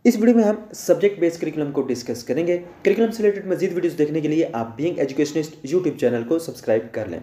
इस वीडियो में हम सब्जेक्ट बेस्ड करिकुलम को डिस्कस करेंगे। करिकुलम से रिलेटेड मजीद वीडियोस देखने के लिए आप बीइंग एजुकेशनिस्ट यूट्यूब चैनल को सब्सक्राइब कर लें।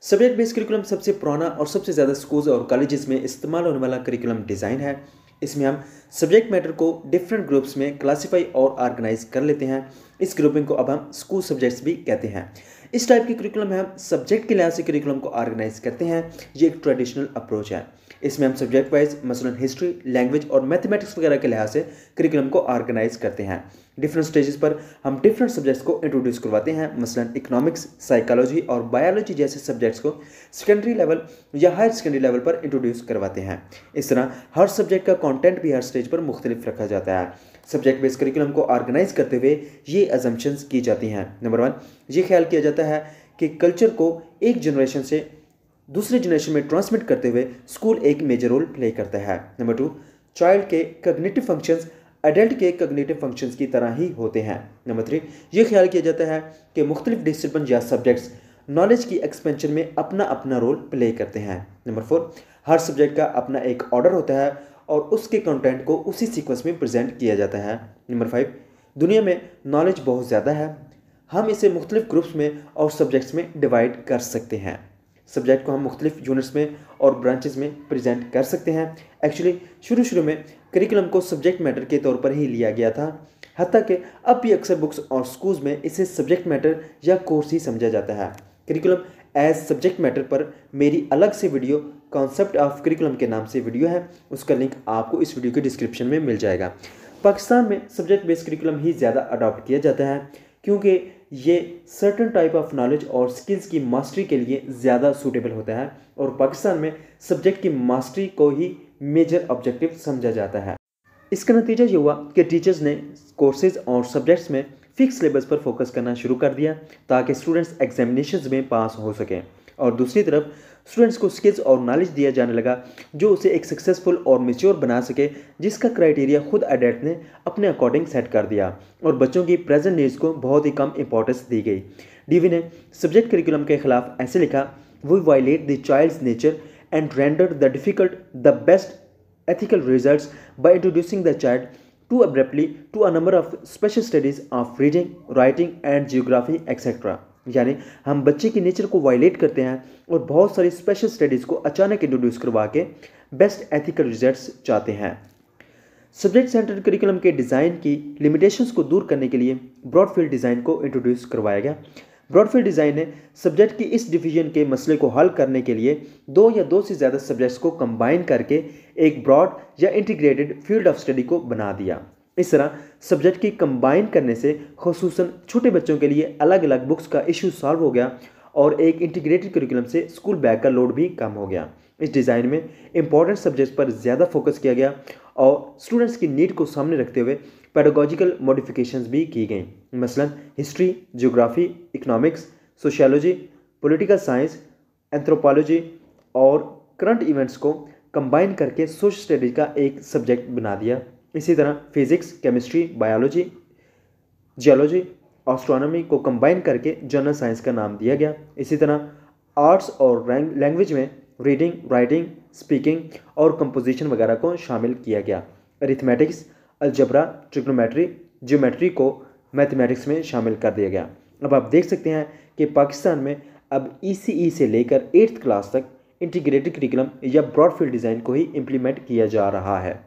सब्जेक्ट बेस्ड करिकुलम सबसे पुराना और सबसे ज़्यादा स्कूल्स और कॉलेजेस में इस्तेमाल होने वाला करिकुलम डिज़ाइन है। इसमें हम सब्जेक्ट मैटर को डिफरेंट ग्रुप्स में क्लासीफाई और ऑर्गेनाइज कर लेते हैं। इस ग्रुपिंग को अब हम स्कूल सब्जेक्ट्स भी कहते हैं। इस टाइप के करिकुलम में हम सब्जेक्ट के लिहाज से करिकुलम को ऑर्गेनाइज करते हैं। ये एक ट्रेडिशनल अप्रोच है। इसमें हम सब्जेक्ट वाइज मसलन हिस्ट्री, लैंग्वेज और मैथमेटिक्स वगैरह के लिहाज से करिकुलम को ऑर्गेनाइज करते हैं। डिफरेंट स्टेजेस पर हम डिफरेंट सब्जेक्ट्स को इंट्रोड्यूस करवाते हैं। मसलन इकोनॉमिक्स, साइकोलॉजी और बायोलॉजी जैसे सब्जेक्ट्स को सेकेंडरी लेवल या हायर सेकेंडरी लेवल पर इंट्रोड्यूस करवाते हैं। इस तरह हर सब्जेक्ट का कंटेंट भी हर स्टेज पर मुख्तलिफ रखा जाता है। सब्जेक्ट बेस्ड करिकुलम को ऑर्गेनाइज करते हुए ये अजम्पशंस की जाती हैं। नंबर 1, ये ख्याल किया जाता है कि कल्चर को एक जनरेशन से दूसरे जनरेशन में ट्रांसमिट करते हुए स्कूल एक मेजर रोल प्ले करता है। नंबर 2, चाइल्ड के कॉग्निटिव फंक्शंस एडल्ट के कॉग्निटिव फंक्शंस की तरह ही होते हैं। नंबर 3, ये ख्याल किया जाता है कि मुख्तलिफ डिसिप्लिन या सब्जेक्ट्स नॉलेज की एक्सपेंशन में अपना अपना रोल प्ले करते हैं। नंबर 4, हर सब्जेक्ट का अपना एक ऑर्डर होता है और उसके कंटेंट को उसी सीक्वेंस में प्रेजेंट किया जाता है। नंबर 5, दुनिया में नॉलेज बहुत ज़्यादा है, हम इसे मुख्तलिफ ग्रुप्स में और सब्जेक्ट्स में डिवाइड कर सकते हैं। सब्जेक्ट को हम मुख्तलिफ यूनिट्स में और ब्रांचेस में प्रेजेंट कर सकते हैं। एक्चुअली शुरू में करिकुलम को सब्जेक्ट मैटर के तौर पर ही लिया गया था, हत्ता कि अब भी अक्सर बुक्स और स्कूल्स में इसे सब्जेक्ट मैटर या कोर्स ही समझा जाता है। करिकुलम एज सब्जेक्ट मैटर पर मेरी अलग से वीडियो कॉन्सेप्ट ऑफ करिकुलम के नाम से वीडियो है, उसका लिंक आपको इस वीडियो के डिस्क्रिप्शन में मिल जाएगा। पाकिस्तान में सब्जेक्ट बेस्ड करिकुलम ही ज़्यादा अडॉप्ट किया जाता है क्योंकि ये सर्टन टाइप ऑफ नॉलेज और स्किल्स की मास्टरी के लिए ज़्यादा सूटेबल होता है और पाकिस्तान में सब्जेक्ट की मास्टरी को ही मेजर ऑब्जेक्टिव समझा जाता है। इसका नतीजा ये हुआ कि टीचर्स ने कोर्सेज और सब्जेक्ट्स में फिक्स सिलेबस पर फोकस करना शुरू कर दिया ताकि स्टूडेंट्स एग्जामिनेशंस में पास हो सकें, और दूसरी तरफ स्टूडेंट्स को स्किल्स और नॉलेज दिया जाने लगा जो उसे एक सक्सेसफुल और मेच्योर बना सके, जिसका क्राइटेरिया खुद एडेल्ट ने अपने अकॉर्डिंग सेट कर दिया और बच्चों की प्रेजेंट नीड्स को बहुत ही कम इंपॉर्टेंस दी गई। डीवी ने सब्जेक्ट करिकुलम के खिलाफ ऐसे लिखा, we violate the child's nature and render the difficult the best ethical results by introducing the child too abruptly to a number of special studies of reading, writing and geography etc. यानी हम बच्चे की nature को violet करते हैं और बहुत सारी स्पेशल स्टडीज़ को अचानक इंट्रोड्यूस करवा के बेस्ट एथिकल रिजल्ट्स चाहते हैं। सब्जेक्ट सेंटर्ड करिकुलम के डिज़ाइन की लिमिटेशंस को दूर करने के लिए ब्रॉडफील्ड डिज़ाइन को इंट्रोड्यूस करवाया गया। ब्रॉडफील्ड डिज़ाइन ने सब्जेक्ट की इस डिवीजन के मसले को हल करने के लिए दो या दो से ज़्यादा सब्जेक्ट्स को कंबाइन करके एक ब्रॉड या इंटीग्रेटेड फील्ड ऑफ स्टडी को बना दिया। इस तरह सब्जेक्ट की कंबाइन करने से खुसूसन छोटे बच्चों के लिए अलग अलग बुक्स का इशू सॉल्व हो गया और एक इंटीग्रेटेड करिकुलम से स्कूल बैग का लोड भी कम हो गया। इस डिज़ाइन में इंपॉर्टेंट सब्जेक्ट्स पर ज़्यादा फोकस किया गया और स्टूडेंट्स की नीड को सामने रखते हुए पेडागोजिकल मॉडिफिकेशंस भी की गई। मसलन history, geography, economics, sociology, political science, anthropology और करंट इवेंट्स को कंबाइन करके सोशल स्टडीज का एक सब्जेक्ट बना दिया। इसी तरह physics, chemistry, biology, geology, astronomy को कंबाइन करके जनरल साइंस का नाम दिया गया। इसी तरह आर्ट्स और लैंग्वेज में रीडिंग, राइटिंग, स्पीकिंग और कंपोजिशन वगैरह को शामिल किया गया। अरिथमेटिक्स, अलजबरा, ट्रिग्नोमेट्री, ज्योमेट्री को मैथमेटिक्स में शामिल कर दिया गया। अब आप देख सकते हैं कि पाकिस्तान में अब ECE से लेकर 8th क्लास तक इंटीग्रेटेड करिकुलम या ब्रॉड फील्ड डिज़ाइन को ही इम्प्लीमेंट किया जा रहा है।